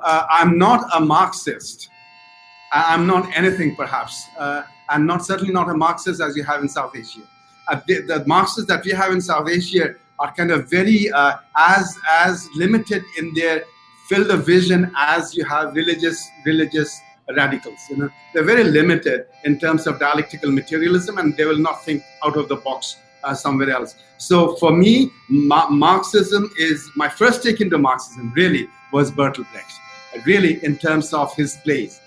I'm not a Marxist. I'm not anything, perhaps. I'm certainly not a Marxist as you have in South Asia. The Marxists that we have in South Asia are kind of very as limited in their field of vision as you have religious radicals. They're very limited in terms of dialectical materialism, and they will not think out of the box somewhere else. So for me, Marxism is my first take into Marxism. Really was Bertolt Brecht. Really, in terms of his plays.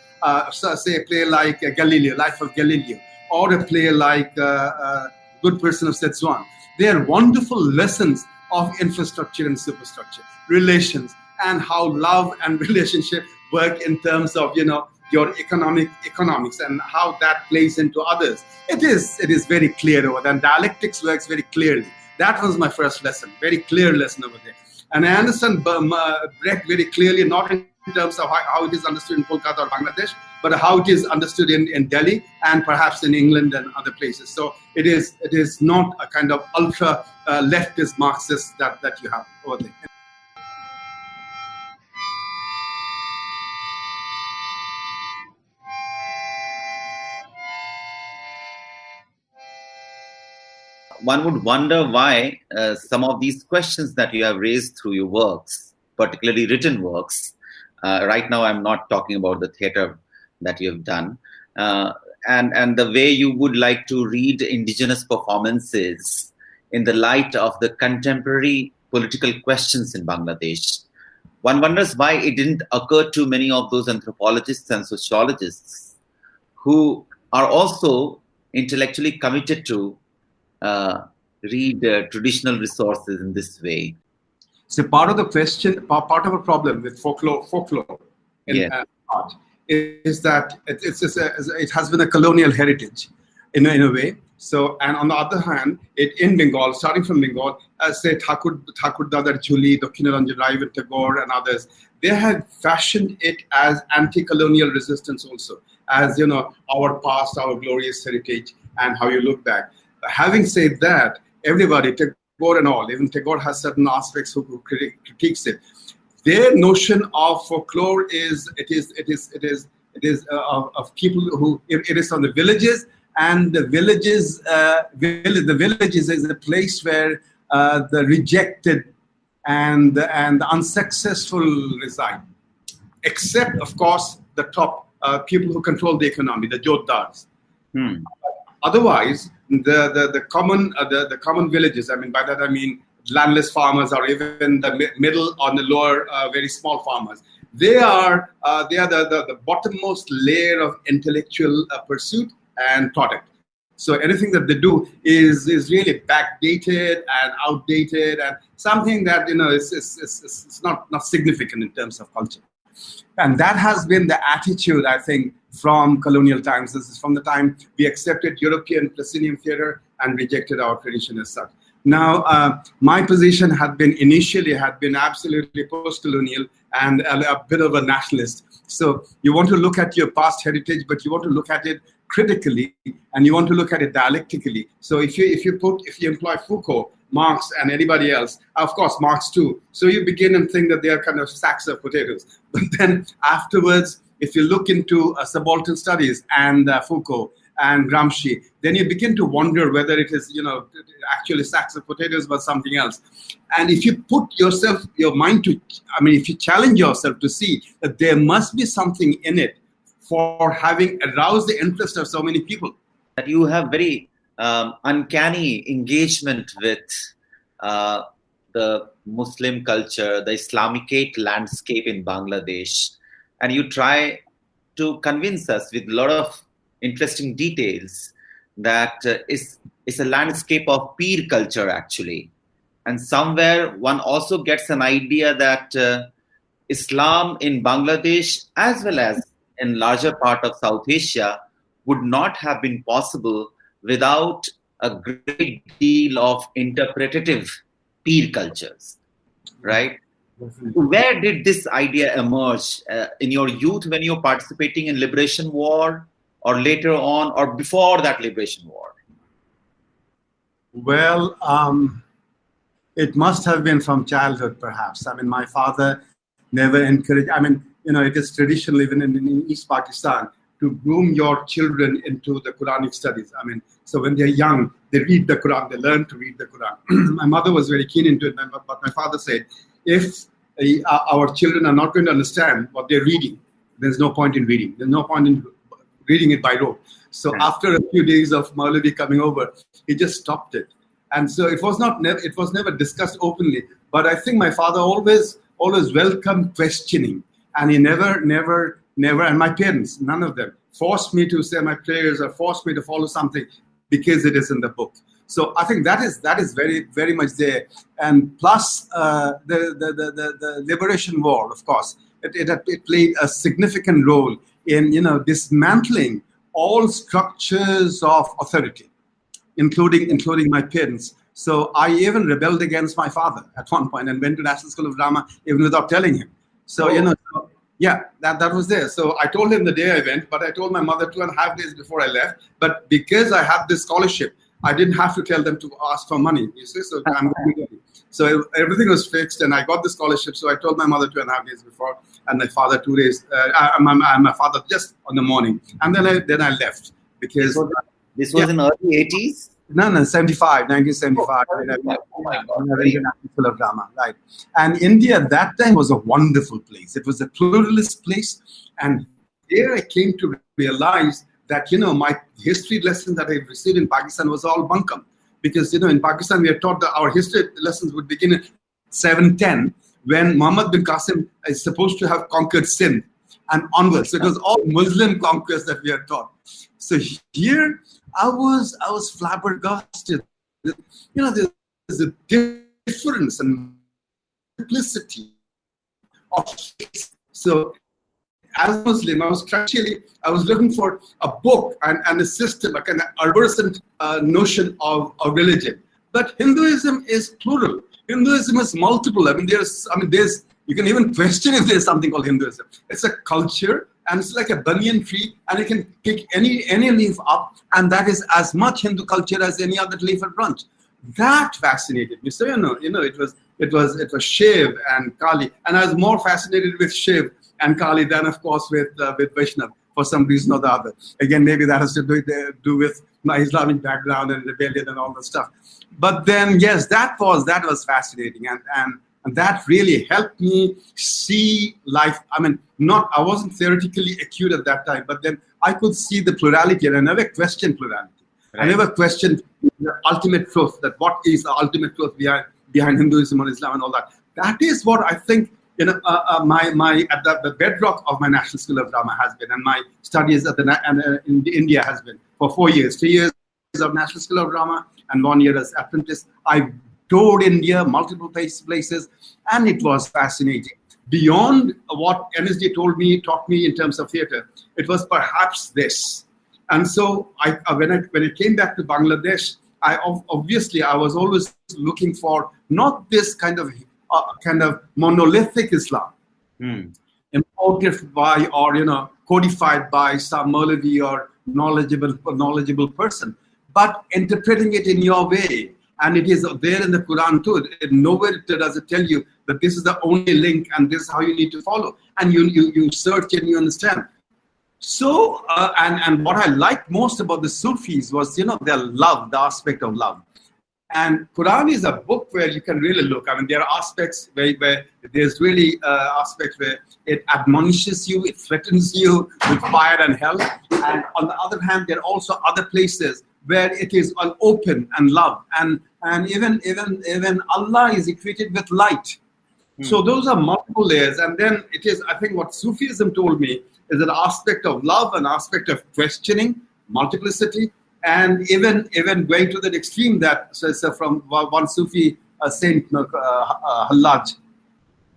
So say a play like Galileo, Life of Galileo, or a play like Good Person of Szechuan. They are wonderful lessons of infrastructure and superstructure, relations, and how love and relationship work in terms of your economics and how that plays into others. It is very clear over there. And dialectics works very clearly. That was my first lesson, very clear lesson over there. And I understand Brecht very clearly, not in terms of how it is understood in Kolkata or Bangladesh, but how it is understood in Delhi and perhaps in England and other places. So it is not a kind of ultra leftist Marxist that you have over there. One would wonder why some of these questions that you have raised through your works, particularly written works, right now I'm not talking about the theatre that you have done, and the way you would like to read indigenous performances in the light of the contemporary political questions in Bangladesh. One wonders why it didn't occur to many of those anthropologists and sociologists who are also intellectually committed to read traditional resources in this way. So part of the question, part of a problem with folklore in art is that it has been a colonial heritage in a way. So, and on the other hand, in Bengal, starting from Bengal, say Thakur Dadar Jhuli, Dakshiнаranjan Rai, Tagore, and others, they had fashioned it as anti-colonial resistance also, as our past, our glorious heritage, and how you look back. Having said that, everybody, Tagore and all, even Tagore has certain aspects who critiques it. Their notion of folklore is of people who it is on the villages, and the villages is a place where the rejected and the unsuccessful reside, except of course the top people who control the economy, the Jotdars. Otherwise, the common villages. I mean, by that I mean landless farmers, or even the middle or the lower, very small farmers. They are the bottommost layer of intellectual pursuit and product. So anything that they do is really backdated and outdated, and something that is not significant in terms of culture. And that has been the attitude, I think, from colonial times. This is from the time we accepted European proscenium theatre and rejected our tradition as such. Now, my position had been absolutely post-colonial and a bit of a nationalist. So you want to look at your past heritage, but you want to look at it critically, and you want to look at it dialectically. So if you employ Foucault, Marx, and anybody else, of course Marx too, so you begin and think that they are kind of sacks of potatoes. But then afterwards, if you look into subaltern studies and Foucault and Gramsci, then you begin to wonder whether it is actually sacks of potatoes but something else. And if you put your mind to, if you challenge yourself to see that there must be something in it for having aroused the interest of so many people. That you have very uncanny engagement with the Muslim culture, the Islamicate landscape in Bangladesh, and you try to convince us with a lot of interesting details that it's a landscape of peer culture actually. And somewhere one also gets an idea that Islam in Bangladesh, as well as in larger part of South Asia, would not have been possible without a great deal of interpretative peer cultures, right? Where did this idea emerge? In your youth when you're participating in Liberation War, or later on, or before that Liberation War? Well, it must have been from childhood, perhaps. My father never encouraged. it is traditional even in East Pakistan to groom your children into the Quranic studies. I mean, so when they're young, they read the Quran, they learn to read the Quran. My mother was very keen into it, but my father said, if our children are not going to understand what they're reading, there's no point in reading. There's no point in reading it by rote. So after a few days of Maulvi coming over, he just stopped it. And so it was never discussed openly. But I think my father always welcomed questioning. And he never, and my parents, none of them, forced me to say my prayers or forced me to follow something because it is in the book. So I think that is very, very much there. And plus the Liberation War, of course, it played a significant role in dismantling all structures of authority, including my parents. So I even rebelled against my father at one point and went to National School of Drama even without telling him. So that was there. So I told him the day I went, but I told my mother 2.5 days before I left. But because I had this scholarship, I didn't have to tell them to ask for money. You see, so I'm going to be. So everything was fixed, and I got the scholarship. So I told my mother 2.5 days before, and my father 2 days. My father just on the morning, and then I left because this was in early 80s. No, 1975. Oh my God. National School of Drama, right? And India at that time was a wonderful place. It was a pluralist place, and there I came to realize that my history lessons that I received in Pakistan was all bunkum, because in Pakistan we are taught that our history lessons would begin at 710 when Muhammad bin Qasim is supposed to have conquered Sindh and onwards. So it was all Muslim conquest that we are taught. So here I was flabbergasted. There's a difference and multiplicity of faith. So as a Muslim, I was looking for a book and a system, like an arborescent notion of religion. But Hinduism is plural. Hinduism is multiple. I mean, there's you can even question if there's something called Hinduism. It's a culture, and it's like a banyan tree, and you can pick any leaf up, and that is as much Hindu culture as any other leaf or branch. That fascinated me. So it was Shiv and Kali, and I was more fascinated with Shiv and Kali than, of course, with Vaishnav for some reason or the other. Again, maybe that has to do with my Islamic background and rebellion and all that stuff. But then, yes, that was fascinating, and that really helped me see life. I mean, I wasn't theoretically acute at that time, but then I could see the plurality, and I never questioned plurality. Right. I never questioned the ultimate truth, that what is the ultimate truth behind Hinduism or Islam and all that. That is what I think the bedrock of my National School of Drama has been, and my studies in India has been for 4 years. 3 years of National School of Drama and 1 year as apprentice. I toured India, multiple places, and it was fascinating. Beyond what NSD taught me in terms of theatre, it was perhaps this. And so when I came back to Bangladesh, I was always looking for not this kind of monolithic Islam, imported by or codified by some Maulvi or knowledgeable person, but interpreting it in your way. And it is there in the Quran too. Nowhere does it tell you that this is the only link and this is how you need to follow. And you search and you understand. So, and what I liked most about the Sufis was, their love, the aspect of love. And Quran is a book where you can really look. I mean, there are aspects where there's really aspects where it admonishes you, it threatens you with fire and hell. And on the other hand, there are also other places where it is an open and love. And even Allah is equated with light. So those are multiple layers. And then it is, I think what Sufism told me is an aspect of love, an aspect of questioning, multiplicity, and even going to the extreme that from one Sufi saint, Hallaj,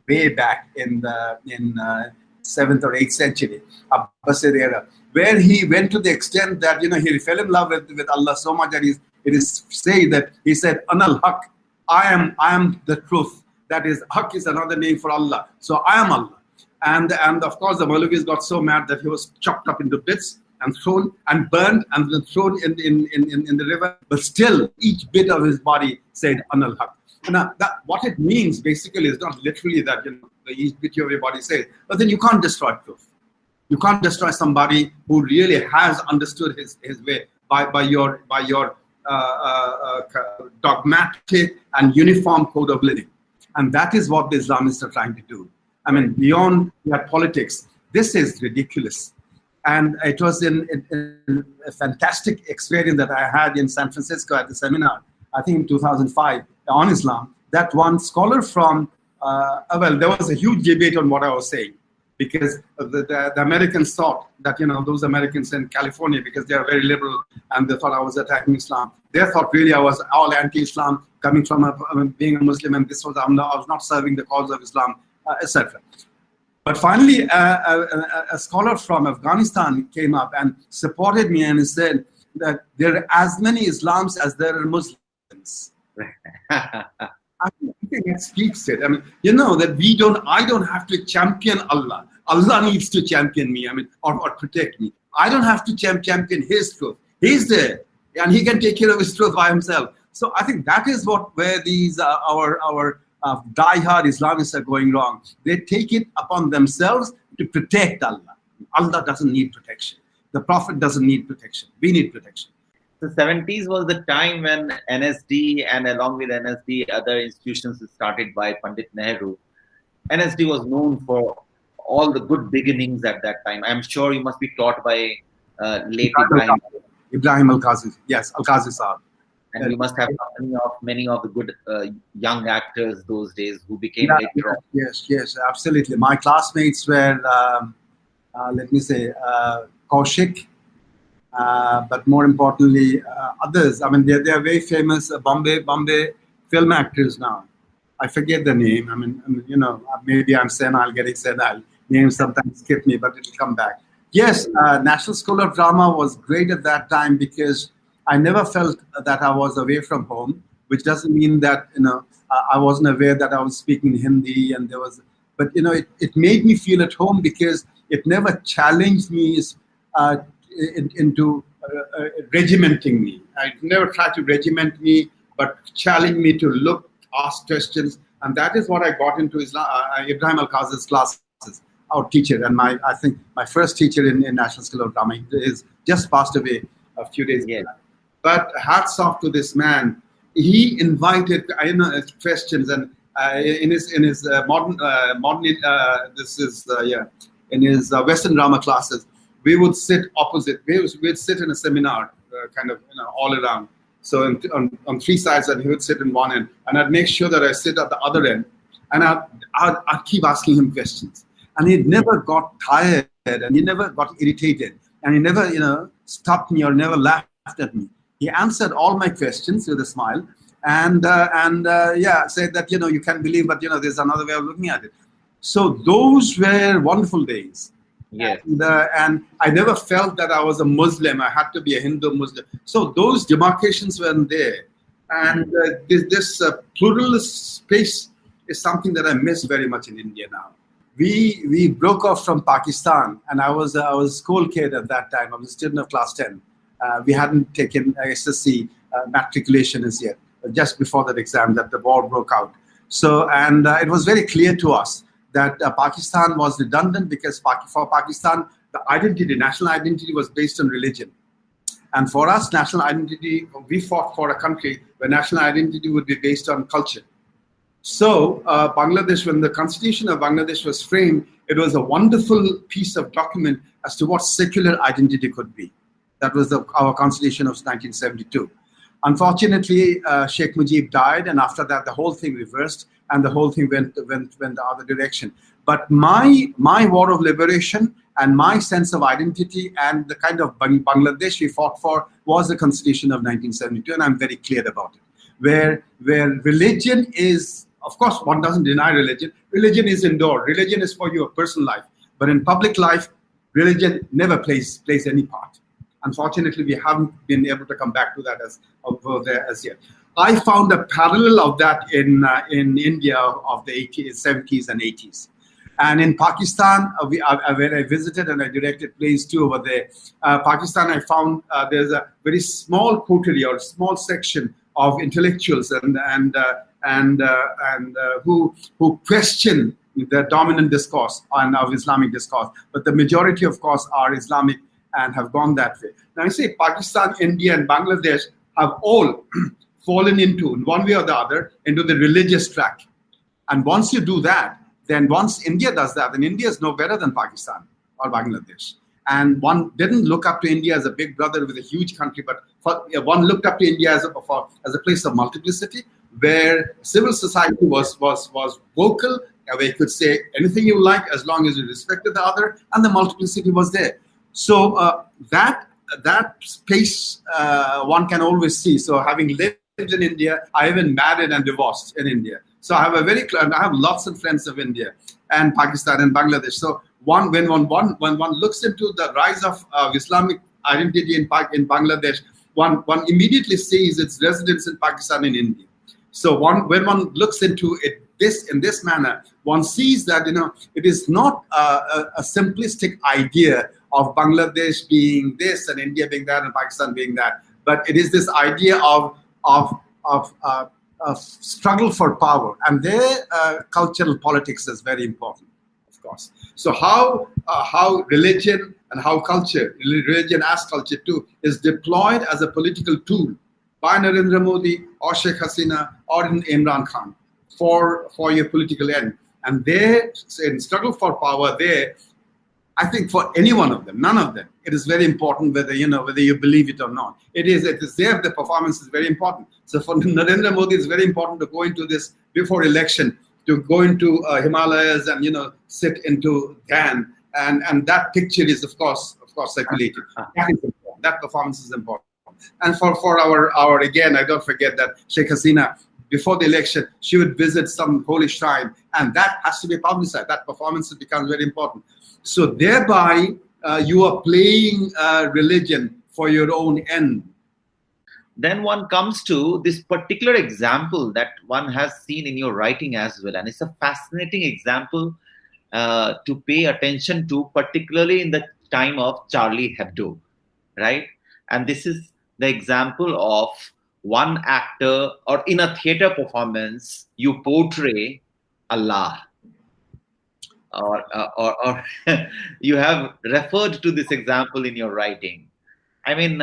way back in 7th or 8th century, Abbasid era, where he went to the extent that he fell in love with Allah so much that it is said that he said, Anal Haq, I am the truth. That is, Haq is another name for Allah. So I am Allah. And of course the Maulvis got so mad that he was chopped up into bits and thrown and burned and then thrown in the river. But still, each bit of his body said Anal Haq. Now, what it means basically is not literally that which everybody says. But then you can't destroy truth. You can't destroy somebody who really has understood his way by your dogmatic and uniform code of living. And that is what the Islamists are trying to do. I mean, beyond politics, this is ridiculous. And it was in a fantastic experience that I had in San Francisco at the seminar, I think in 2005, on Islam, that one scholar from, there was a huge debate on what I was saying, because the Americans thought that, those Americans in California, because they are very liberal and they thought I was attacking Islam, they thought really I was all anti-Islam, coming from being a Muslim, and this was, I was not serving the cause of Islam, etc. But finally, a scholar from Afghanistan came up and supported me and said that there are as many Islams as there are Muslims. I think that speaks it. I mean, that I don't have to champion Allah. Allah needs to champion me, or protect me. I don't have to champion His truth. He's there, and He can take care of His truth by Himself. So I think that is where these our die-hard Islamists are going wrong. They take it upon themselves to protect Allah. Allah doesn't need protection. The Prophet doesn't need protection. We need protection. The 70s was the time when NSD, and along with NSD, other institutions started by Pandit Nehru. NSD was known for all the good beginnings at that time. I'm sure you must be taught by late Ibrahim Al-Qazi. Yes, Al-Qazi Sahab. And you must have many of the good young actors those days who became later on. Yes, absolutely. My classmates were, Kaushik, but more importantly, others. I mean, they are very famous Bombay film actors now. I forget the name. I mean, maybe I'm saying I'll get senile. Names sometimes skip me, but it'll come back. Yes, National School of Drama was great at that time because I never felt that I was away from home, which doesn't mean that, I wasn't aware that I was speaking Hindi and but it made me feel at home because it never challenged me into regimenting me. I never tried to regiment me, but challenge me to look, ask questions. And that is what I got into Ibrahim Al-Qazi's classes, our teacher. And I think my first teacher in National School of Drama is just passed away a few days ago. But hats off to this man. He invited questions, and in his in his Western drama classes, we would sit opposite. We'd sit in a seminar, all around. So on three sides, and he would sit in one end, and I'd make sure that I sit at the other end, and I'd keep asking him questions, and he never got tired, and he never got irritated, and he never stopped me or never laughed at me. He answered all my questions with a smile, and said that you can believe, but there's another way of looking at it. So those were wonderful days. Yes. And I never felt that I was a Muslim. I had to be a Hindu Muslim. So those demarcations weren't there, and this pluralist space is something that I miss very much in India now. We broke off from Pakistan, and I was a school kid at that time. I was a student of class 10. We hadn't taken SSC matriculation as yet, just before that exam that the war broke out. So, and it was very clear to us that Pakistan was redundant because for Pakistan, the national identity was based on religion. And for us, national identity, we fought for a country where national identity would be based on culture. So Bangladesh, when the constitution of Bangladesh was framed, it was a wonderful piece of document as to what secular identity could be. That was our constitution of 1972. Unfortunately, Sheikh Mujib died, and after that, the whole thing reversed, and the whole thing went the other direction. But my war of liberation and my sense of identity and the kind of Bangladesh we fought for was the constitution of 1972, and I'm very clear about it. Where religion is, of course, one doesn't deny religion. Religion is indoor. Religion is for your personal life. But in public life, religion never plays any part. Unfortunately, we haven't been able to come back to that as yet. I found a parallel of that in India of the 70s and 80s. And in Pakistan, when I visited and I directed plays too over there, Pakistan, I found there's a very small coterie or small section of intellectuals and who question the dominant discourse and of Islamic discourse, but the majority, of course, are Islamic and have gone that way. Now, I say Pakistan, India, and Bangladesh have all fallen into, in one way or the other, into the religious track. And once you do that, then once India does that, then India is no better than Pakistan or Bangladesh. And one didn't look up to India as a big brother with a huge country, but one looked up to India as a place of multiplicity, where civil society was vocal, where you could say anything you like as long as you respected the other, and the multiplicity was there. So that space one can always see. So having lived in India, I even married and divorced in India. So I have lots of friends of India and Pakistan and Bangladesh. So when one looks into the rise of Islamic identity in Bangladesh, one immediately sees its residence in Pakistan and India. So when one looks into it in this manner, one sees that it is not a simplistic idea of Bangladesh being this and India being that and Pakistan being that, but it is this idea of struggle for power, and their cultural politics is very important, of course. So how religion and how religion as culture too, is deployed as a political tool by Narendra Modi or Sheikh Hasina or Imran Khan for your political end. And their struggle for power there, I think for any one of them, none of them, it is very important whether you believe it or not. It is there, the performance is very important. So for Narendra Modi, it's very important to go into this before election, to go into Himalayas and sit into Dhyan, and that picture is of course circulated. That is important. That performance is important. And for our again, I don't forget that Sheikh Hasina, before the election, she would visit some holy shrine, and that has to be publicized. That performance becomes very important. So thereby, you are playing religion for your own end. Then one comes to this particular example that one has seen in your writing as well, and it's a fascinating example to pay attention to, particularly in the time of Charlie Hebdo, right? And this is the example of one actor, or in a theater performance, you portray Allah. Or you have referred to this example in your writing. I mean,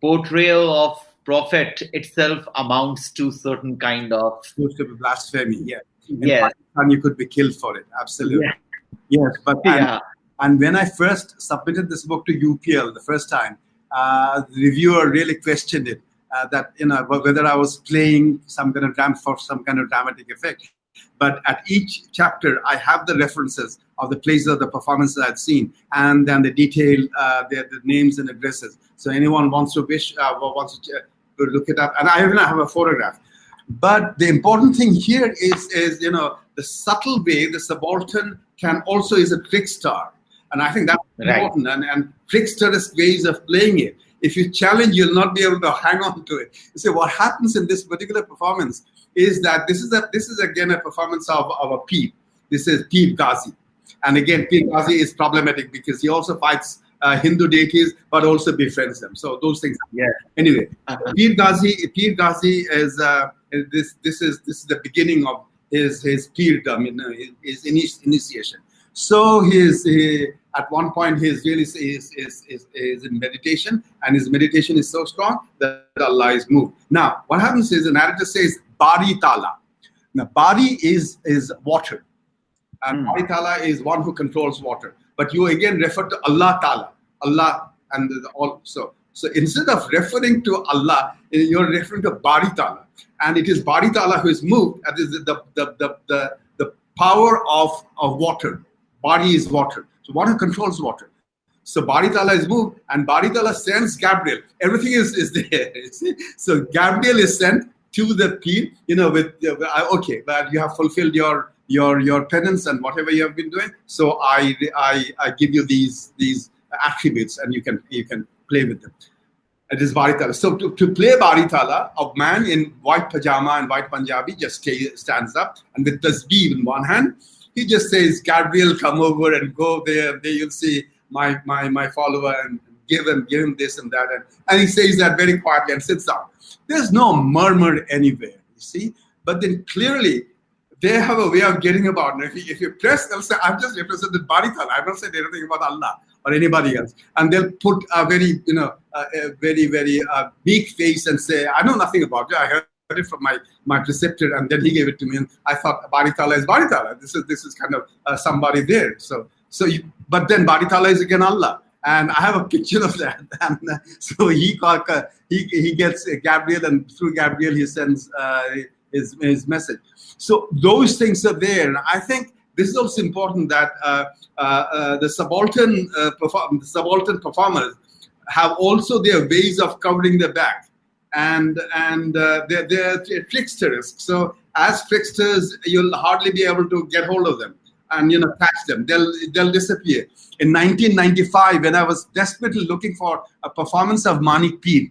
portrayal of Prophet itself amounts to certain kind of blasphemy. Yeah. Yes. And you could be killed for it. Absolutely. Yeah. Yes, but and when I first submitted this book to UPL the first time, the reviewer really questioned it, that whether I was playing some kind of dramatic effect. But at each chapter, I have the references of the places of the performances I'd seen, and then the detail, the names and addresses. So anyone wants to look it up, and I even have a photograph. But the important thing here is the subtle way the subaltern is a trickster, and I think that's important. And tricksterous ways of playing it. If you challenge, you'll not be able to hang on to it. You see, what happens in this particular performance is that this is again a performance of a Pir. This is Pir Ghazi. And again, Pir Ghazi is problematic because he also fights Hindu deities, but also befriends them. So those things. Yeah. Anyway, Pir Ghazi is this is the beginning of his Pirdom, his initiation. So at one point he is in meditation, and his meditation is so strong that Allah is moved. Now, what happens is the narrator says Bari Tala. Now, Bari is water, and Bari Tala is one who controls water. But you again refer to Allah Tala, Allah, and so instead of referring to Allah, you're referring to Bari Tala, and it is Bari Tala who is moved. That is the power of water. Bari is water. So water controls water. So Bari Tala is moved, and Bari Tala sends Gabriel. Everything is there. You see? So Gabriel is sent to the Pir, okay, but you have fulfilled your penance and whatever you have been doing. So I give you these attributes, and you can play with them. It is Bari Tala. So to play Bari Tala, a man in white pajama and white Punjabi just stands up, and with tasbih in one hand, he just says, Gabriel, come over and go there. There you'll see my follower, and give him this and that. And he says that very quietly and sits down. There's no murmur anywhere, you see. But then clearly, they have a way of getting about. And if you press, they'll say, I've just represented Baritala. I've not said anything about Allah or anybody else. And they'll put a very, very meek face and say, I know nothing about it. I heard it from my preceptor, and then he gave it to me. And I thought Baritala is Baritala. This is kind of somebody there. But then Baritala is again Allah. And I have a picture of that. And so he gets Gabriel, and through Gabriel he sends his message. So those things are there. And I think this is also important that the subaltern performers have also their ways of covering their back, and they're tricksters. So as tricksters, you'll hardly be able to get hold of them and catch them. They'll disappear. In 1995, when I was desperately looking for a performance of Manik Peer,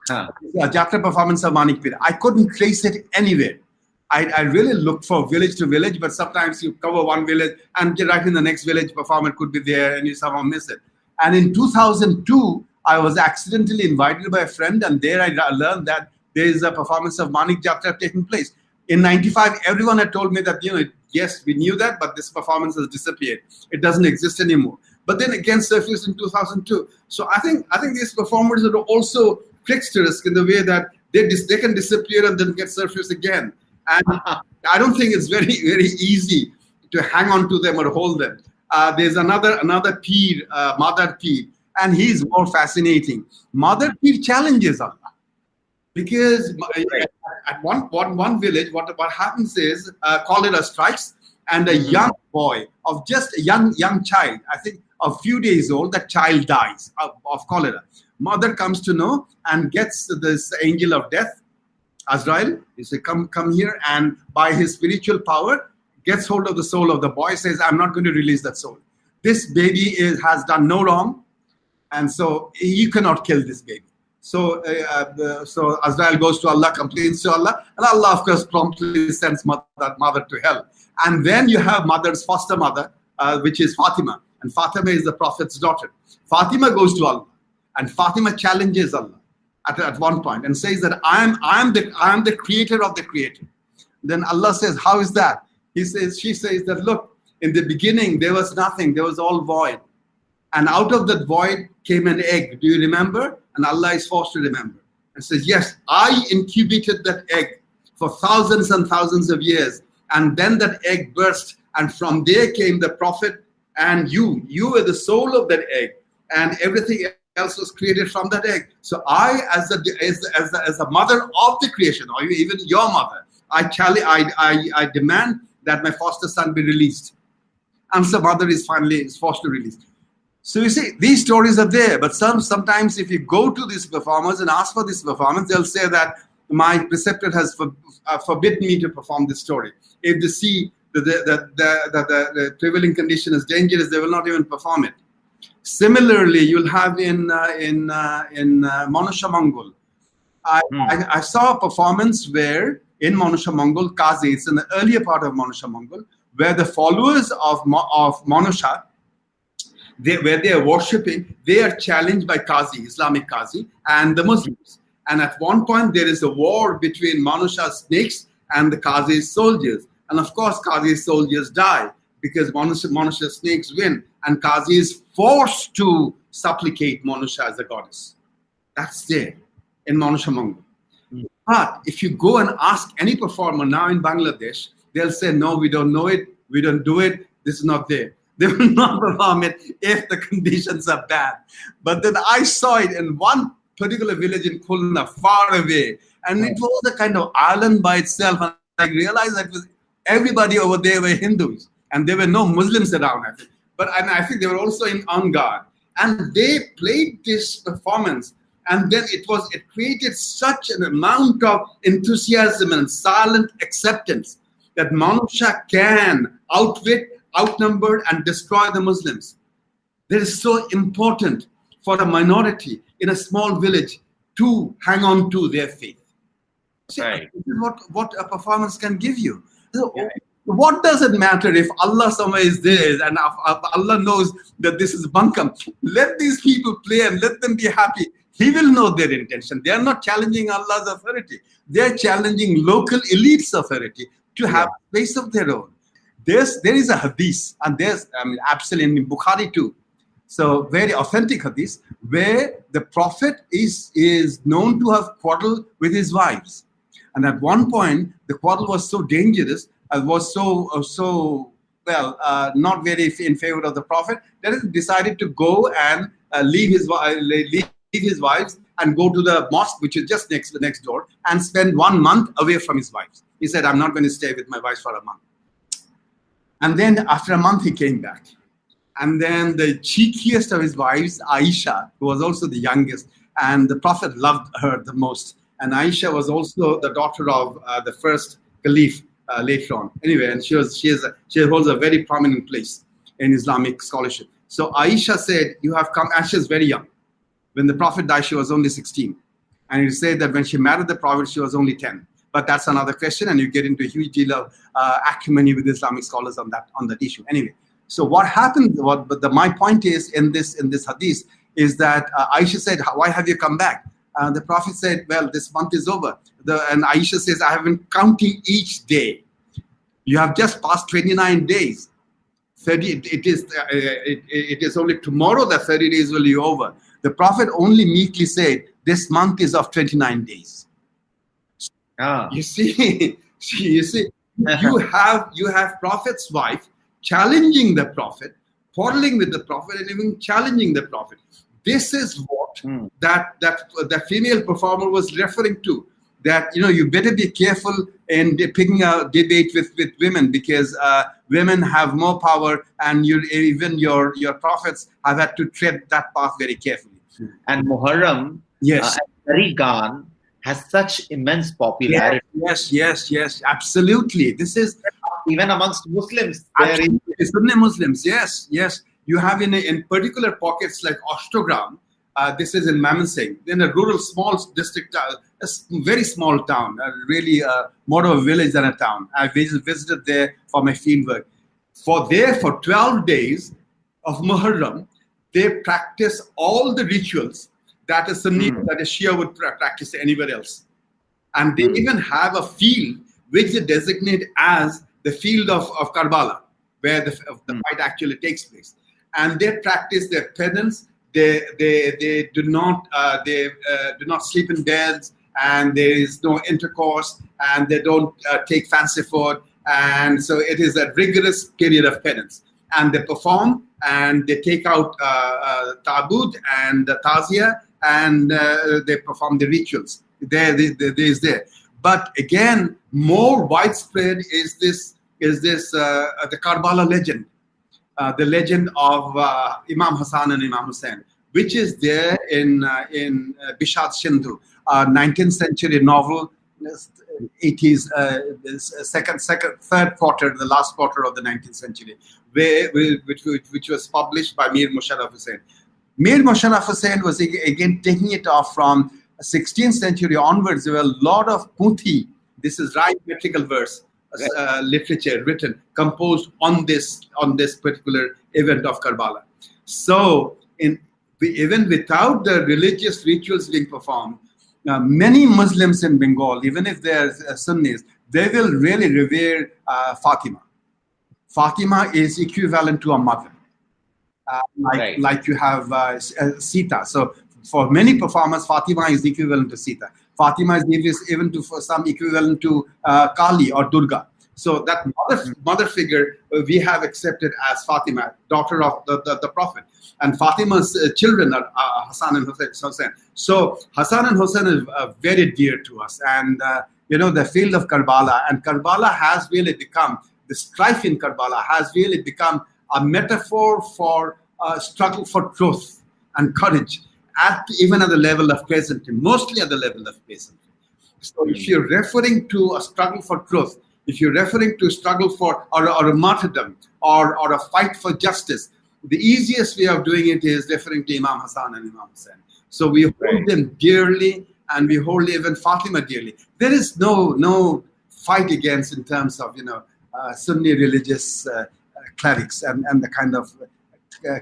a Jatra performance of Manik Peer, I couldn't trace it anywhere. I really looked for village to village, but sometimes you cover one village and right in the next village, performer could be there and you somehow miss it. And in 2002, I was accidentally invited by a friend, and there I learned that there is a performance of Manik Jatra taking place. In 95, everyone had told me that, yes, we knew that, but this performance has disappeared. It doesn't exist anymore. But then again surfaced in 2002. So I think these performers are also tricksters in the way that they can disappear and then get surfaced again. And I don't think it's very, very easy to hang on to them or hold them. There's another Peer, Mother Peer, and he's more fascinating. Mother Peer challenges Allah. Because at one village, what happens is cholera strikes, and a young boy of just a young child, I think a few days old, that child dies of cholera. Mother comes to know and gets this angel of death, Azrael. He says, come here, and by his spiritual power, gets hold of the soul of the boy, says, I'm not going to release that soul. This baby has done no wrong, and so you cannot kill this baby. So Azrael goes to Allah, complains to Allah, and Allah, of course, promptly sends mother to hell. And then you have mother's foster mother, which is Fatima, and Fatima is the Prophet's daughter. Fatima goes to Allah, and Fatima challenges Allah at one point and says that I am the creator of the creator. Then Allah says, how is that? She says that, look, in the beginning there was nothing, there was all void, and out of that void came an egg. Do you remember? And Allah is forced to remember and says, yes, I incubated that egg for thousands and thousands of years, and then that egg burst, and from there came the Prophet, and you were the soul of that egg, and everything else was created from that egg. So I, as the mother of the creation, or even your mother, I demand that my foster son be released. And so mother is finally forced to release. So you see, these stories are there, but sometimes if you go to these performers and ask for this performance, they'll say that my preceptor has forbidden me to perform this story. If they see that the prevailing condition is dangerous, they will not even perform it. Similarly, you'll have in Manusha Mongol. I saw a performance where in Manusha Mongol, Qazi, it's in the earlier part of Manusha Mongol, where the followers of Manusha, where they are worshipping, they are challenged by Qazi, Islamic Qazi, and the Muslims. And at one point, there is a war between Manusha's snakes and the Qazi's soldiers. And of course, Qazi's soldiers die because Manusha's snakes win. And Qazi is forced to supplicate Manusha as a goddess. That's there in Manusha Mongol. But if you go and ask any performer now in Bangladesh, they'll say, no, we don't know it, we don't do it, this is not there. They will not perform it if the conditions are bad. But then I saw it in one particular village in Khulna, far away, and it was a kind of island by itself. And I realized that everybody over there were Hindus, and there were no Muslims around, I think. And I think they were also on guard. And they played this performance, and then it created such an amount of enthusiasm and silent acceptance that Manusha can outnumber and destroy the Muslims. That is so important for a minority in a small village to hang on to their faith. See, right. This is what a performance can give you. So, what does it matter if Allah somewhere is there and Allah knows that this is bunkam? Let these people play and let them be happy. He will know their intention. They are not challenging Allah's authority. They are challenging local elites' authority. to have a space of their own. There is a hadith, and there's absolutely in Bukhari too. So very authentic hadith, where the Prophet is known to have quarreled with his wives. And at one point, the quarrel was so dangerous, was not very in favor of the Prophet, that he decided to go and leave his wives and go to the mosque, which is just next door, and spend 1 month away from his wives. He said, I'm not going to stay with my wives for a month. And then after a month, he came back. And then the cheekiest of his wives, Aisha, who was also the youngest, and the Prophet loved her the most. And Aisha was also the daughter of the first Caliph later on. Anyway, and she holds a very prominent place in Islamic scholarship. So Aisha said, you have come, and she was very young. When the Prophet died, she was only 16. And he said that when she married the Prophet, she was only 10. But that's another question, and you get into a huge deal of acrimony with Islamic scholars on that issue. Anyway, so what happened? My point is in this hadith is that Aisha said, "Why have you come back?" The Prophet said, "Well, this month is over." And Aisha says, "I have been counting each day. You have just passed 29 days. 30. It is only tomorrow that 30 days will be over." The Prophet only meekly said, "This month is of 29 days." You see, you have Prophet's wife challenging the Prophet, quarreling with the Prophet, and even challenging the Prophet. This is what that female performer was referring to. That you better be careful in picking a debate with women, because women have more power, and even your prophets have had to tread that path very carefully. And Muharram, Tariqan has such immense popularity. Yes, absolutely. This is even amongst Muslims. Sunni Muslims, yes. You have in particular pockets like Oshtogram. This is in Mymensingh, in a rural small district, a very small town, really more of a village than a town. I visited there for my fieldwork. For 12 days of Muharram, they practice all the rituals that a Sunni, that a Shia would practice anywhere else. And they even have a field which they designate as the field of Karbala, where the fight actually takes place. And they practice their penance. They do not sleep in beds, and there is no intercourse, and they don't take fancy food. And so it is a rigorous period of penance. And they perform, and they take out tabut and tazia, and they perform the rituals. There is there. But again, more widespread is the Karbala legend, the legend of Imam Hassan and Imam Hussein, which is there in Bishad Sindhu, a 19th century novel. It is third quarter, the last quarter of the 19th century, which was published by Mir Musharraf Hussain. Mir Musharraf Hussain was again taking it off from 16th century onwards. There were a lot of Punthi, this is rhyme metrical verse literature written, composed on this particular event of Karbala. So even without the religious rituals being performed, many Muslims in Bengal, even if they're Sunnis, they will really revere Fatima. Fatima is equivalent to a mother, like you have Sita. So for many performers, Fatima is equivalent to Sita. Fatima is even for some equivalent to Kali or Durga. So that mother figure we have accepted as Fatima, daughter of the Prophet. And Fatima's children are Hassan and Hussein. So Hassan and Hussein is very dear to us. And the field of Karbala, and Karbala has really become, the strife in Karbala has really become a metaphor for struggle for truth and courage, even at the level of peasantry, mostly at the level of peasantry. So if you're referring to a struggle for truth, if you're referring to struggle for or a martyrdom or a fight for justice, the easiest way of doing it is referring to Imam Hassan and Imam Hussein. So we hold them dearly, and we hold even Fatima dearly. There is no fight against in terms of Sunni religious clerics and the kind of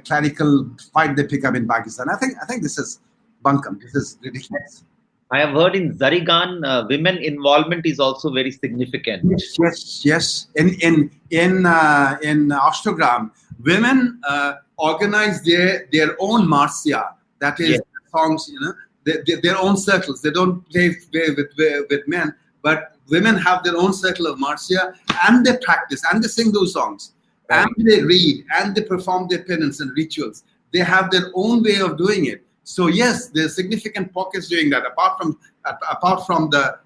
clerical fight they pick up in Pakistan. I think this is bunkum. This is ridiculous. I have heard in Zarigan, women involvement is also very significant. Yes. In Ashtogram, women organize their own marcia. That is Yes. songs, their own circles. They don't play with men, but women have their own circle of marcia, and they practice and they sing those songs, Right. and they read and they perform their penance and rituals. They have their own way of doing it. So yes, there's significant pockets doing that. Apart from the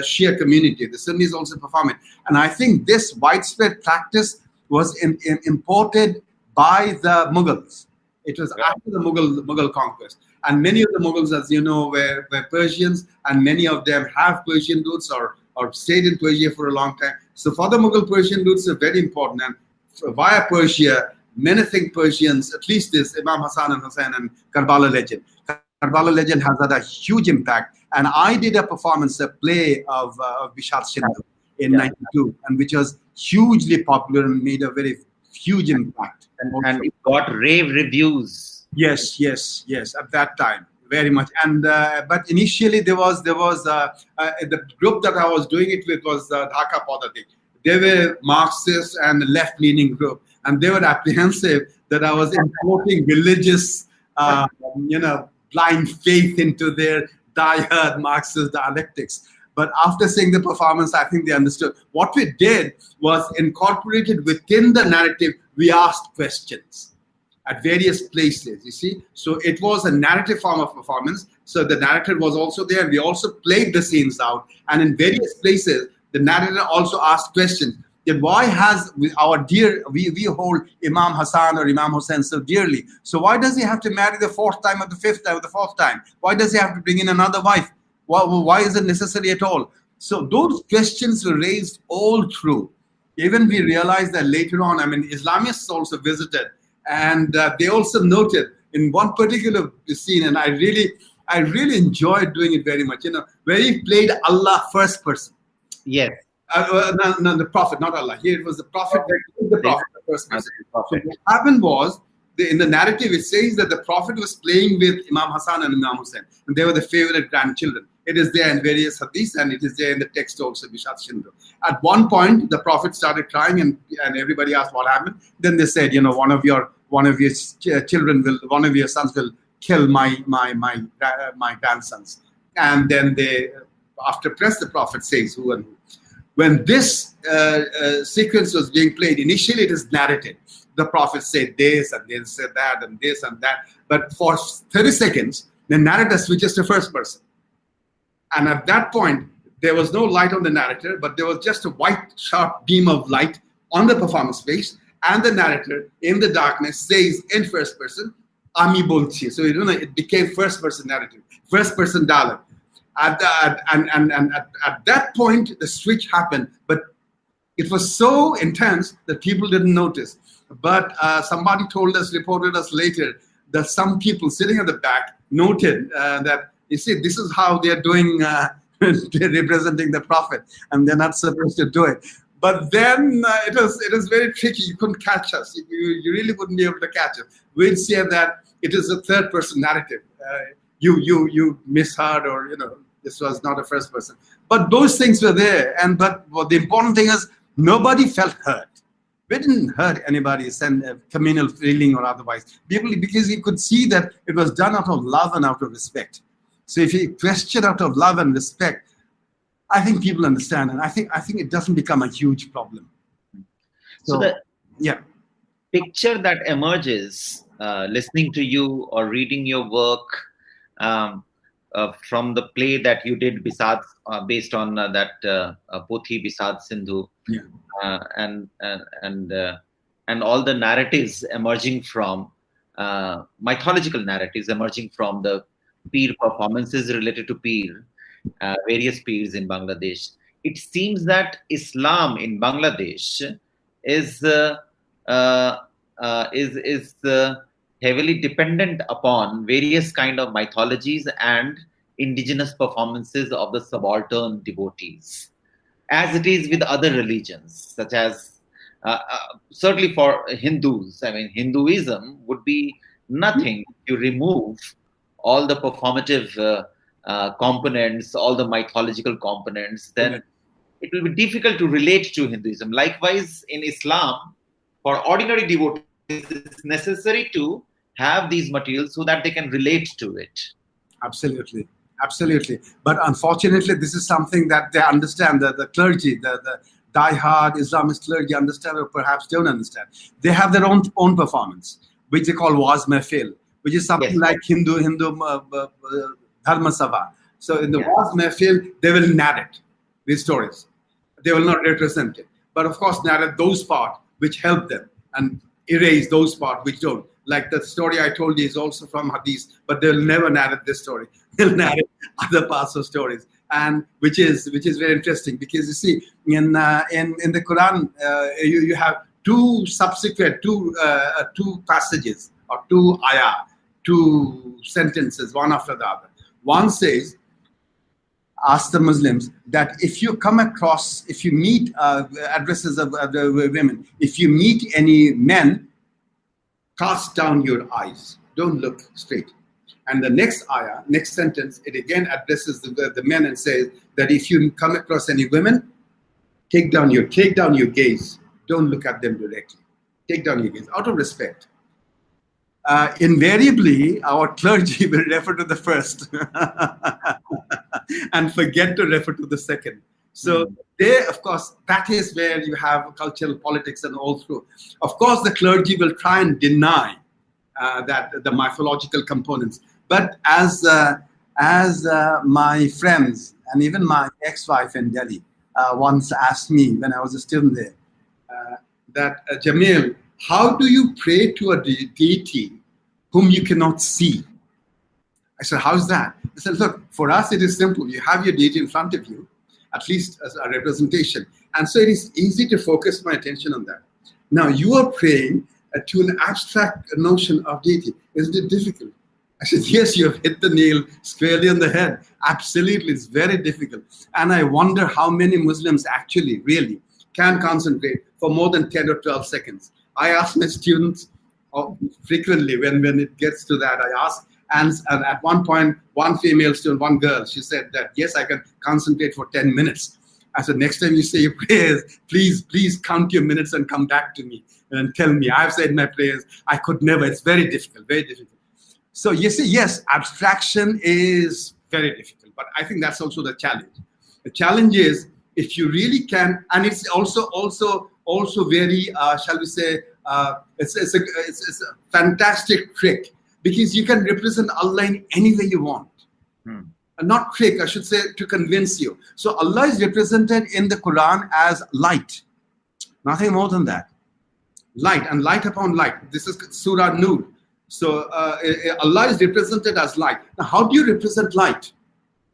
Shia community, the Sunnis also perform it. And I think this widespread practice was imported by the Mughals. It was after the Mughal conquest. And many of the Mughals, as you know, were Persians, and many of them have Persian roots or stayed in Persia for a long time. So for the Mughal, Persian roots are very important. And via Persia, many think Persians, at least this Imam Hassan and Hussein and Karbala legend. Karbala legend has had a huge impact. And I did a performance, a play of Bishat Sindhu in '92, and which was hugely popular and made a very huge impact. And it got rave reviews. Yes, at that time, very much. And but initially there was the group that I was doing it with was Dhaka Padati. They were Marxist and left-leaning group, and they were apprehensive that I was importing religious, blind faith into their diehard Marxist dialectics. But after seeing the performance, I think they understood. What we did was incorporated within the narrative. We asked questions at various places, you see. So it was a narrative form of performance. So the narrator was also there. We also played the scenes out. And in various places, the narrator also asked questions. That why has we hold Imam Hassan or Imam Hussein so dearly? So why does he have to marry the fourth time or the fifth time or the fourth time? Why does he have to bring in another wife? Why is it necessary at all? So those questions were raised all through. Even we realized that later on, Islamists also visited, and they also noted in one particular scene, and I really enjoyed doing it very much, where he played Allah first person. Yes. No, the Prophet, not Allah. Here it was the Prophet, the first person. So what happened was, in the narrative, it says that the Prophet was playing with Imam Hassan and Imam Hussein, and they were the favorite grandchildren. It is there in various hadiths, and it is there in the text also, Bishat Sindhu. At one point, the Prophet started crying, and everybody asked what happened. Then they said, one of your children will, one of your sons will kill my grandsons. And then they, after press, the Prophet says who and who. When this sequence was being played, initially it is narrated. The Prophet said this, and then said that, and this and that. But for 30 seconds, the narrator switches to first person. And at that point, there was no light on the narrator, but there was just a white, sharp beam of light on the performance space. And the narrator, in the darkness, says in first person, Ami bolchi. So it became first person narrative, first person dialogue. At that point, the switch happened, but it was so intense that people didn't notice. But somebody reported us later, that some people sitting at the back noted that, you see, this is how they're doing, they're representing the Prophet, and they're not supposed to do it. But then it was very tricky. You couldn't catch us. You really wouldn't be able to catch us. We'd say that it is a third person narrative. You misheard, or this was not a first person. But those things were there. But the important thing is, nobody felt hurt. We didn't hurt anybody's communal feeling or otherwise. Because you could see that it was done out of love and out of respect. So if you question out of love and respect, I think people understand, and I think it doesn't become a huge problem. So the picture that emerges listening to you or reading your work from the play that you did, Bisad, based on that Pothi Bisad Sindhu, and all the narratives emerging from mythological narratives emerging from the peer performances related to peer, various peers in Bangladesh. It seems that Islam in Bangladesh is heavily dependent upon various kind of mythologies and indigenous performances of the subaltern devotees, as it is with other religions, such as certainly for Hindus. Hinduism would be nothing if you remove all the performative components, all the mythological components, then it will be difficult to relate to Hinduism. Likewise, in Islam, for ordinary devotees, it's necessary to have these materials so that they can relate to it. Absolutely. Absolutely. But unfortunately, this is something that they understand, the clergy, the die-hard Islamist clergy understand or perhaps don't understand. They have their own performance, which they call Waz Mehfil, which is something like Hindu Dharma Sabha. So in the Waz Mehfil, they will narrate these stories. They will not represent it. But of course, narrate those parts which help them and erase those parts which don't. Like the story I told you is also from Hadith, but they'll never narrate this story. They'll narrate other parts of stories, and which is very interesting, because you see in the Quran you have two passages or two ayah, two sentences, one after the other. One says, ask the Muslims that if you meet addresses of the women, if you meet any men, cast down your eyes, don't look straight. And the next ayah, next sentence, it again addresses the men and says that if you come across any women, take down your gaze, don't look at them directly. Take down your gaze, out of respect. Invariably, our clergy will refer to the first and forget to refer to the second. So there, of course, that is where you have cultural politics and all through. Of course, the clergy will try and deny that the mythological components. But as my friends and even my ex-wife in Delhi once asked me when I was a student there, that Jamil, how do you pray to a deity whom you cannot see? I said, how's that? I said, look, for us it is simple. You have your deity in front of you, at least as a representation. And so it is easy to focus my attention on that. Now you are praying to an abstract notion of deity. Isn't it difficult? I said, yes, you have hit the nail squarely on the head. Absolutely, it's very difficult. And I wonder how many Muslims actually, really, can concentrate for more than 10 or 12 seconds. I ask my students frequently when it gets to that, I ask, and at one point, one female student, one girl, she said that, yes, I can concentrate for 10 minutes. I said, next time you say your prayers, please count your minutes and come back to me and tell me. I've said my prayers. I could never. It's very difficult, very difficult. So you see, yes, abstraction is very difficult, but I think that's also the challenge. The challenge is if you really can, and it's also very, shall we say, it's a fantastic trick, because you can represent Allah in any way you want. Not trick, I should say, to convince you. So Allah is represented in the Quran as light. Nothing more than that. Light and light upon light. This is Surah Nur. So Allah is represented as light. Now, how do you represent light?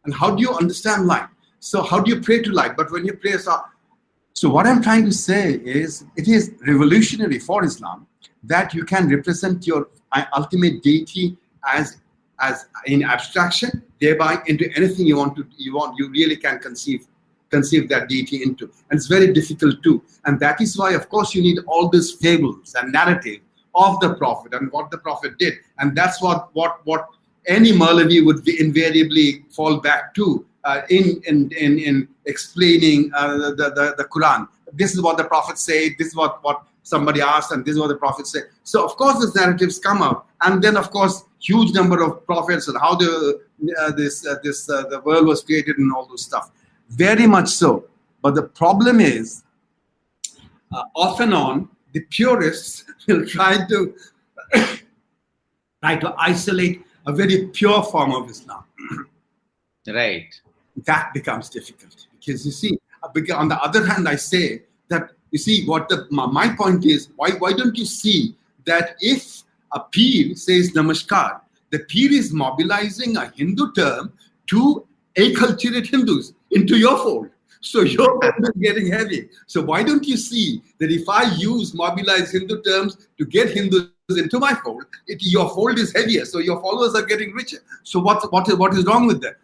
And how do you understand light? So how do you pray to light? But when you pray, so what I'm trying to say is, it is revolutionary for Islam that you can represent your ultimate deity as in abstraction, thereby into anything you really can conceive that deity into. And it's very difficult too. And that is why, of course, you need all these fables and narrative of the Prophet and what the Prophet did. And that's what any Maulavi would invariably fall back to in explaining the Quran. This is what the Prophet said, this is what somebody asked, and this is what the Prophet said. So of course these narratives come out, and then of course huge number of prophets and how the world was created and all those stuff. Very much so. But the problem is, off and on, the purists will try to isolate a very pure form of Islam. Right. That becomes difficult, because you see, on the other hand, I say that, you see, my point is, why don't you see that if a Peer says Namaskar, the Peer is mobilizing a Hindu term to acculturate Hindus into your fold. So your fold is getting heavy. So why don't you see that if I mobilize Hindu terms to get Hindus into my fold, your fold is heavier, so your followers are getting richer. So what is wrong with that?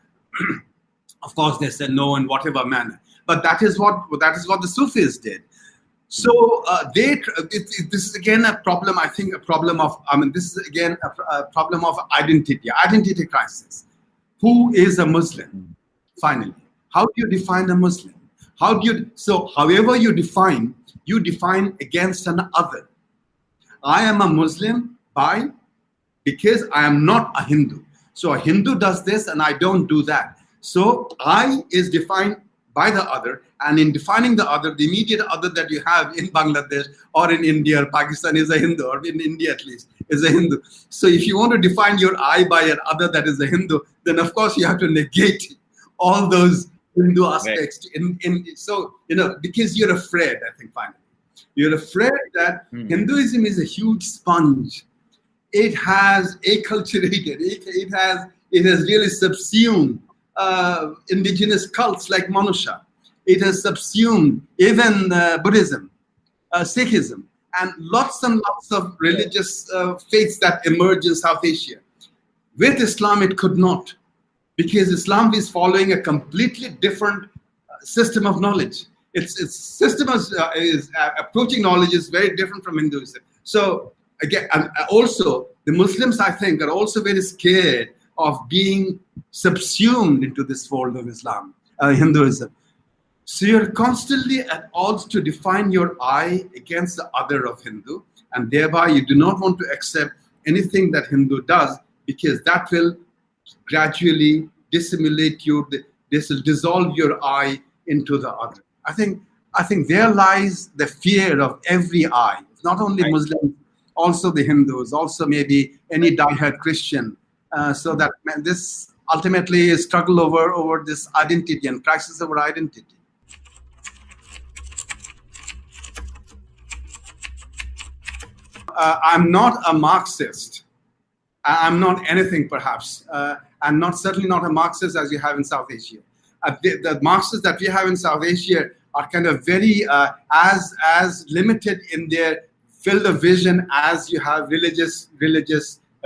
Of course, they said no in whatever manner. But that is what the Sufis did. So this is again a problem. I think this is again a problem of identity crisis. who is a Muslim? Finally, how do you define a Muslim? However you define against an other. I am a Muslim because I am not a Hindu. So a Hindu does this and I don't do that. So I is defined by the other, and in defining the other, the immediate other that you have in Bangladesh or in India or Pakistan is a Hindu, or in India at least is a Hindu. So if you want to define your I by an other that is a Hindu, then of course you have to negate all those Hindu aspects. Right. So, because you're afraid, I think finally. You're afraid that Hinduism is a huge sponge. It has acculturated, it has really subsumed indigenous cults like Manusha. It has subsumed even Buddhism, Sikhism, and lots of religious faiths that emerge in South Asia. With Islam, it could not, because Islam is following a completely different system of knowledge. Its system is approaching knowledge is very different from Hinduism. So again, also the Muslims, I think, are also very scared of being subsumed into this fold of Islam, Hinduism. So you're constantly at odds to define your I against the other of Hindu, and thereby you do not want to accept anything that Hindu does, because that will gradually dissimulate you. This will dissolve your I into the other. I think there lies the fear of every I. It's not only Muslims, also the Hindus, also maybe any diehard Christian. So that this ultimately is struggle over this identity and crisis over identity. I'm not a Marxist. I'm not anything, perhaps. I'm certainly not a Marxist as you have in South Asia. The Marxists that we have in South Asia are kind of very as limited in their field of vision as you have religious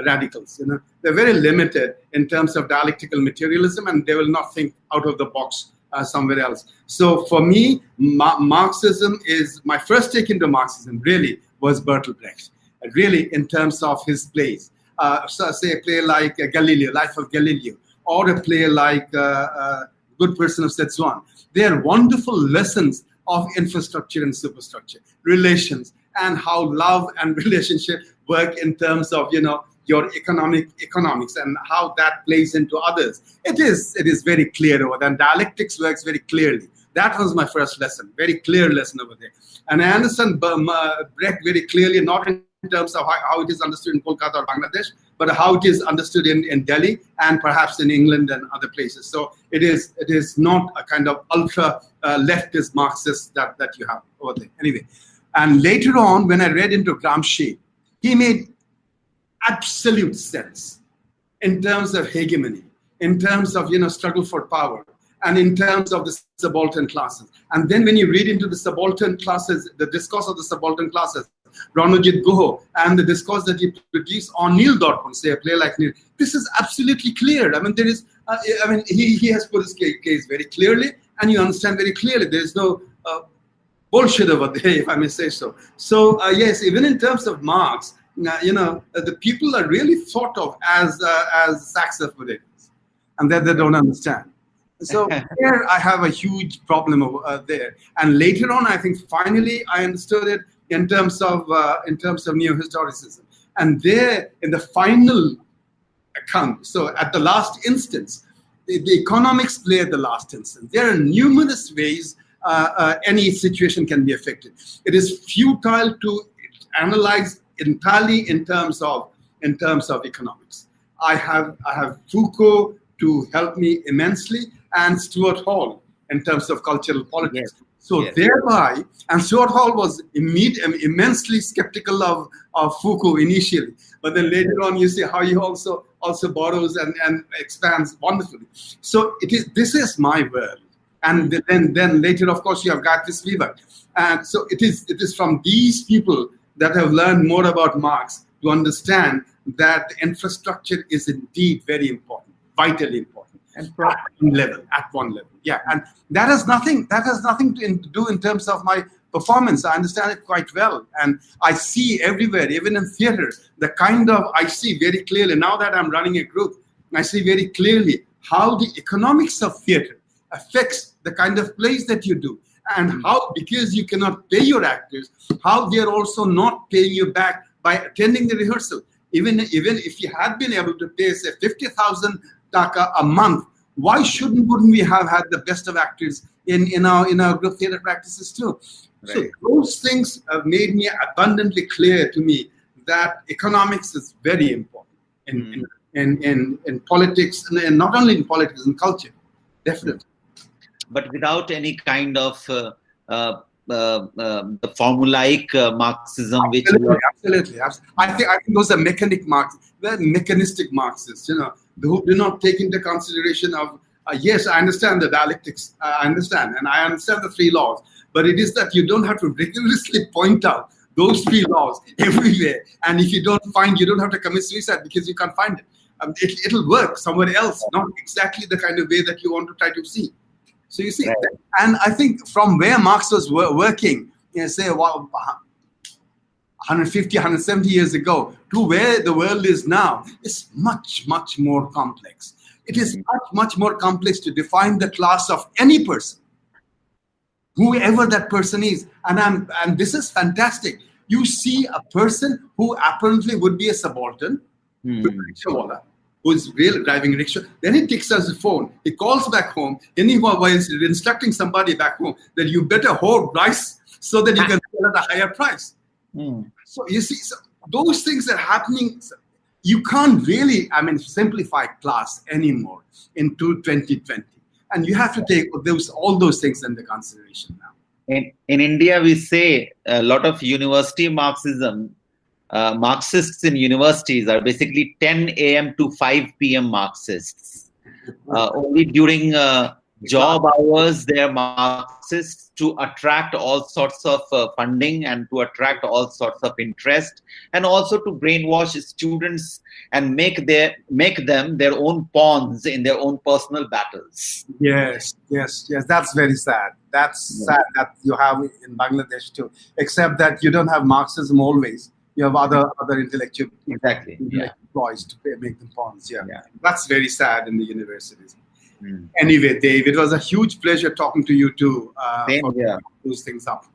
radicals. They're very limited in terms of dialectical materialism, and they will not think out of the box somewhere else. So for me, Marxism is my first take into Marxism. Really was Bertolt Brecht. Really, in terms of his plays. So say a play like Galileo, Life of Galileo, or a play like Good Person of Szechuan. They are wonderful lessons of infrastructure and superstructure, relations, and how love and relationship work in terms of your economics and how that plays into others. It is very clear over there. And dialectics works very clearly. That was my first lesson, very clear lesson over there. And I understand Brecht very clearly, not in terms of how it is understood in Kolkata or Bangladesh, but how it is understood in Delhi and perhaps in England and other places. So it is not a kind of ultra leftist Marxist that you have over there. Anyway, and later on, when I read into Gramsci, he made absolute sense in terms of hegemony, in terms of struggle for power, and in terms of the subaltern classes. And then when you read into the subaltern classes, the discourse of the subaltern classes, Ranojit Guha, and the discourse that he produced on Neil Dorpon, say a play like Neil, this is absolutely clear. I mean, there is, he has put his case very clearly, and you understand very clearly. There is no bullshit over there, if I may say so. So yes, even in terms of Marx, the people are really thought of as saxophones, and that they don't understand. So here I have a huge problem over there. And later on, I think finally I understood it in terms of neo-historicism. And there, in the final account, so at the last instance, the economics play at the last instance. There are numerous ways any situation can be affected. It is futile to analyze entirely in terms of economics. I have Foucault to help me immensely, and Stuart Hall in terms of cultural politics. Yes. So thereby, and Stuart Hall was immensely skeptical of Foucault initially, but then later on you see how he also borrows and expands wonderfully. So this is my world, and then later, of course, you have Gayatri Spivak, and so it is from these people that have learned more about Marx to understand that the infrastructure is indeed very important, vitally important. And at one level, yeah, and that has nothing to do in terms of my performance. I understand it quite well, and I see everywhere, even in theater, I see very clearly now that I'm running a group. I see very clearly how the economics of theatre affects the kind of plays that you do, and how, because you cannot pay your actors, how they are also not paying you back by attending the rehearsal. Even if you had been able to pay, say, 50,000 taka a month, why wouldn't we have had the best of actors in our group theatre practices too? Right. So those things have made me abundantly clear to me that economics is very important in politics, and not only in politics, in culture, definitely. But without any kind of the formulaic Marxism, absolutely. I think those are they're mechanistic Marxists, who do not take into consideration of yes, I understand the dialectics, I understand, and I understand the three laws, but it is that you don't have to rigorously point out those three laws everywhere, and if you don't have to commit suicide because you can't find it. It'll work somewhere else, not exactly the kind of way that you want to try to see. So you see, and I think from where Marx was working, say 150, 170 years ago, to where the world is now, is much, much more complex. It is much, much more complex to define the class of any person, whoever that person is. And this is fantastic. You see a person who apparently would be a subaltern, who is really driving rickshaw. Then he takes us the phone. He calls back home. And he was instructing somebody back home that you better hoard rice so that you can sell at a higher price. So you see, those things are happening. You can't really, simplify class anymore in 2020. And you have to take all those things into consideration now. In India, we say a lot of university Marxism. Marxists in universities are basically 10 a.m. to 5 p.m. Marxists. Only during job hours, they are Marxists to attract all sorts of funding and to attract all sorts of interest, and also to brainwash students and make them their own pawns in their own personal battles. Yes. That's very sad. That's sad that you have in Bangladesh too, except that you don't have Marxism always. You have other intellectual employees to make them pawns. That's very sad in the universities. Anyway, Dave, it was a huge pleasure talking to you too. Same here. Those things up.